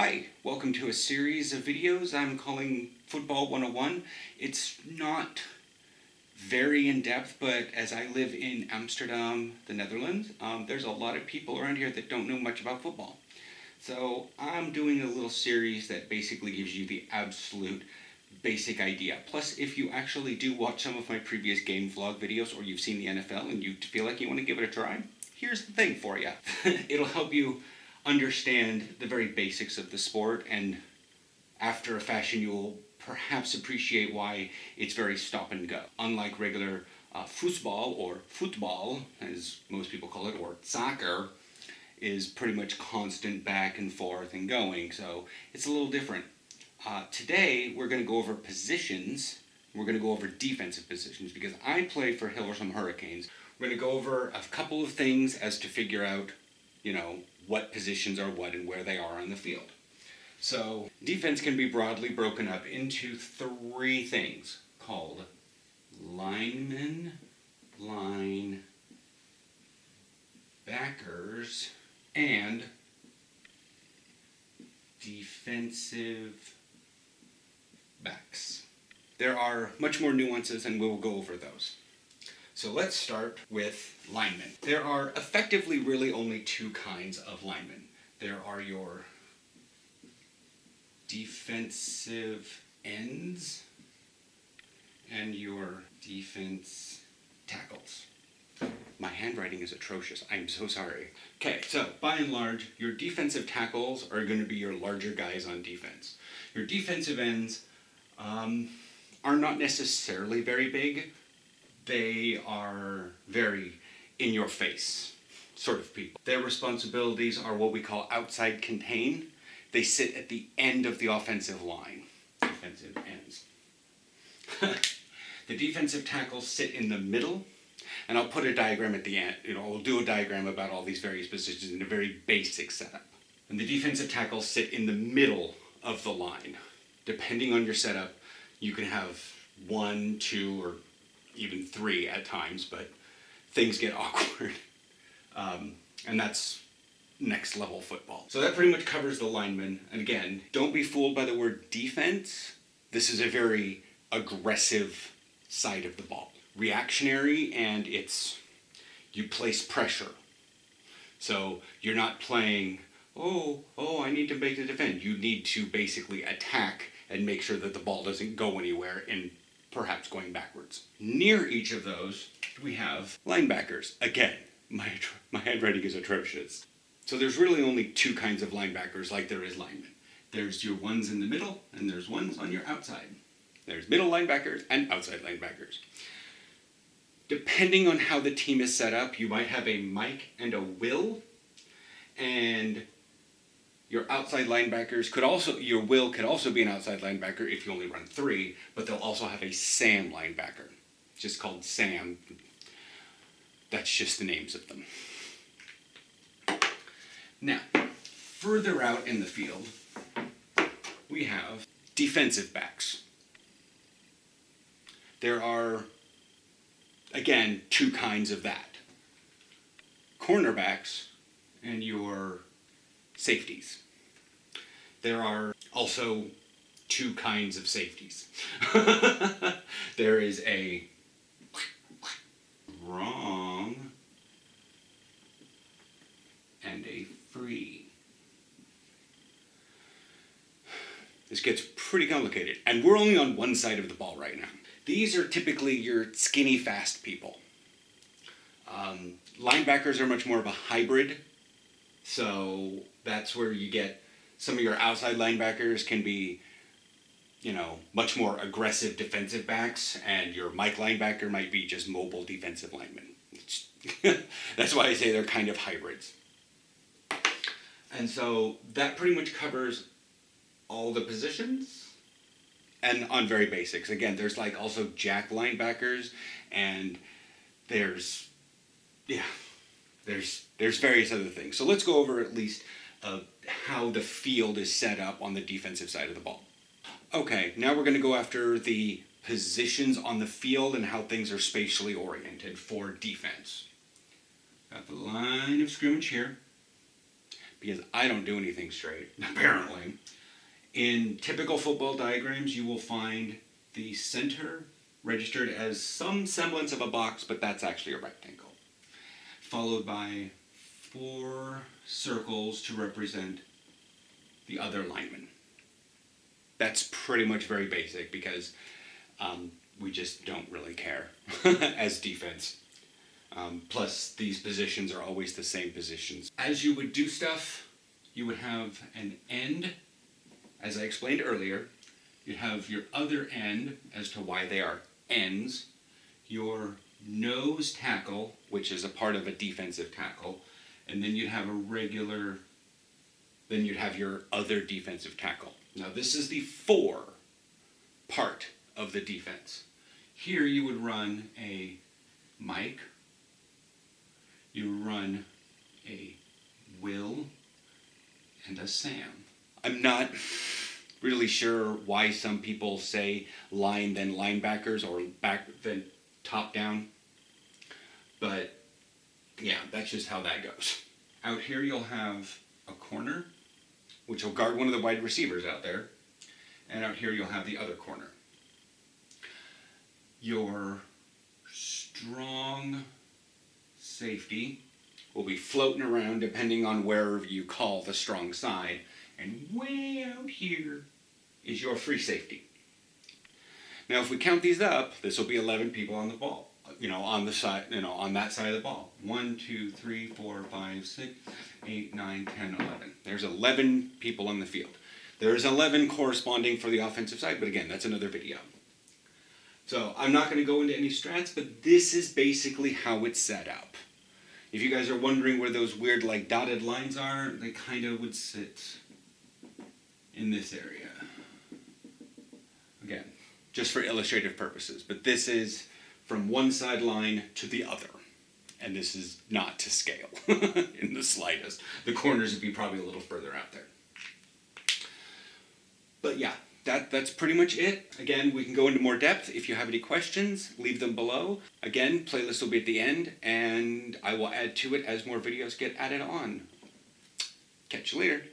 Hi, welcome to a series of videos I'm calling Football 101. It's not very in-depth, but as I live in Amsterdam, the Netherlands, there's a lot of people around here that don't know much about football. So I'm doing a little series that basically gives you the absolute basic idea. Plus, if you actually do watch some of my previous game vlog videos or you've seen the NFL and you feel like you want to give it a try, here's the thing for you. It'll help you understand the very basics of the sport, and after a fashion you will perhaps appreciate why it's very stop and go. Unlike regular football, or football as most people call it, or soccer, is pretty much constant back and forth and going, so it's a little different. Today we're going to go over positions. We're going to go over defensive positions because I play for Hilversum Hurricanes. We're going to go over a couple of things as to figure out, what positions are what and where they are on the field. So defense can be broadly broken up into three things called linemen, linebackers, and defensive backs. There are much more nuances and we'll go over those. So let's start with linemen. There are effectively really only two kinds of linemen. There are your defensive ends and your defense tackles. My handwriting is atrocious. I'm so sorry. Okay, so by and large, your defensive tackles are going to be your larger guys on defense. Your defensive ends are not necessarily very big. They are very in-your-face sort of people. Their responsibilities are what we call outside contain. They sit at the end of the offensive line. Defensive ends. The defensive tackles sit in the middle, and I'll put a diagram at the end. I'll do a diagram about all these various positions in a very basic setup. And the defensive tackles sit in the middle of the line. Depending on your setup, you can have 1, 2, or even 3 at times, but things get awkward. And that's next level football. So that pretty much covers the linemen. And again, don't be fooled by the word defense. This is a very aggressive side of the ball. Reactionary, and you place pressure. So you're not playing, I need to make the defend. You need to basically attack and make sure that the ball doesn't go anywhere and perhaps going backwards. Near each of those, we have linebackers. Again, my handwriting is atrocious. So there's really only two kinds of linebackers like there is linemen. There's your ones in the middle, and there's ones on your outside. There's middle linebackers and outside linebackers. Depending on how the team is set up, you might have a Mike and a Will, and your outside linebackers your Will could also be an outside linebacker if you only run 3, but they'll also have a Sam linebacker, just called Sam. That's just the names of them. Now, further out in the field, we have defensive backs. There are, again, two kinds of that. Cornerbacks and your safeties. There are also two kinds of safeties. There is a wrong and a free. This gets pretty complicated, and we're only on one side of the ball right now. These are typically your skinny, fast people. Linebackers are much more of a hybrid, so that's where you get some of your outside linebackers can be, much more aggressive defensive backs, and your Mike linebacker might be just mobile defensive linemen. That's why I say they're kind of hybrids. And so that pretty much covers all the positions. And on very basics. Again, there's also jack linebackers, and there's various other things. So let's go over at least how the field is set up on the defensive side of the ball. Okay, now we're going to go after the positions on the field and how things are spatially oriented for defense. Got the line of scrimmage here. because I don't do anything straight, apparently. In typical football diagrams, you will find the center registered as some semblance of a box, but that's actually a rectangle, followed by 4 circles to represent the other linemen. That's pretty much very basic because we just don't really care as defense. Plus, these positions are always the same positions. As you would do stuff, you would have an end, as I explained earlier. You'd have your other end as to why they are ends, your nose tackle, which is a part of a defensive tackle, and then you'd have then you'd have your other defensive tackle. Now this is the 4 part of the defense. Here you would run a Mike, you run a Will, and a Sam. I'm not really sure why some people say line then linebackers or back then top down, but yeah, that's just how that goes. Out here you'll have a corner, which will guard one of the wide receivers out there, and out here you'll have the other corner. Your strong safety will be floating around depending on wherever you call the strong side, and way out here is your free safety. Now if we count these up, this will be 11 people on the ball, on the side, on that side of the ball. 1, 2, 3, 4, 5, 6, 8, 9, 10, 11. There's 11 people on the field. There's 11 corresponding for the offensive side, but again, that's another video. So I'm not going to go into any strats, but this is basically how it's set up. If you guys are wondering where those weird dotted lines are, they kind of would sit in this area. Again, just for illustrative purposes, but this is from one sideline to the other. And this is not to scale in the slightest. The corners would be probably a little further out there. But yeah, that's pretty much it. Again, we can go into more depth. If you have any questions, leave them below. Again, playlist will be at the end, and I will add to it as more videos get added on. Catch you later.